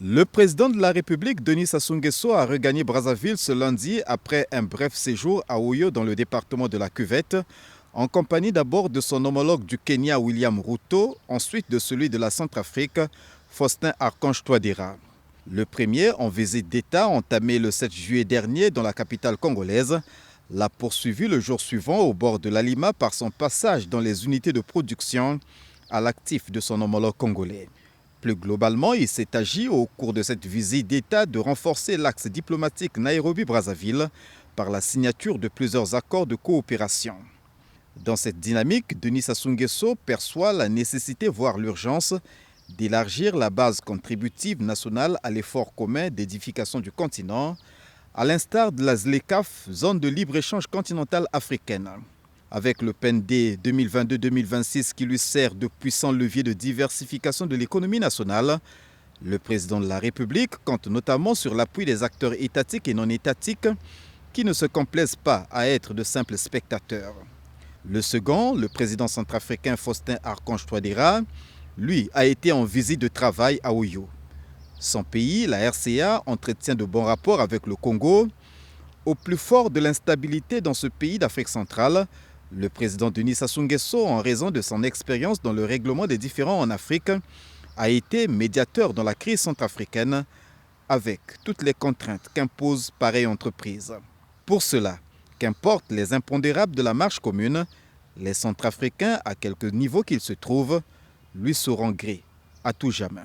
Le président de la République, Denis Sassou Nguesso, a regagné Brazzaville ce lundi après un bref séjour à Oyo dans le département de la Cuvette, en compagnie d'abord de son homologue du Kenya, William Ruto, ensuite de celui de la Centrafrique, Faustin Archange Touadéra. Le premier, en visite d'État, entamé le 7 juillet dernier dans la capitale congolaise, l'a poursuivi le jour suivant au bord de l'Alima par son passage dans les unités de production à l'actif de son homologue congolais. Plus globalement, il s'est agi au cours de cette visite d'État de renforcer l'axe diplomatique Nairobi-Brazzaville par la signature de plusieurs accords de coopération. Dans cette dynamique, Denis Sassou Nguesso perçoit la nécessité, voire l'urgence, d'élargir la base contributive nationale à l'effort commun d'édification du continent, à l'instar de la ZLECAf, zone de libre-échange continentale africaine. Avec le PND 2022-2026 qui lui sert de puissant levier de diversification de l'économie nationale, le président de la République compte notamment sur l'appui des acteurs étatiques et non étatiques qui ne se complaisent pas à être de simples spectateurs. Le second, le président centrafricain Faustin Archange Touadéra, lui, a été en visite de travail à Oyo. Son pays, la RCA, entretient de bons rapports avec le Congo. Au plus fort de l'instabilité dans ce pays d'Afrique centrale, le président Denis Sassou Nguesso, en raison de son expérience dans le règlement des différends en Afrique, a été médiateur dans la crise centrafricaine avec toutes les contraintes qu'impose pareille entreprise. Pour cela, qu'importe les impondérables de la marche commune, les Centrafricains, à quelque niveau qu'ils se trouvent, lui sauront gré à tout jamais.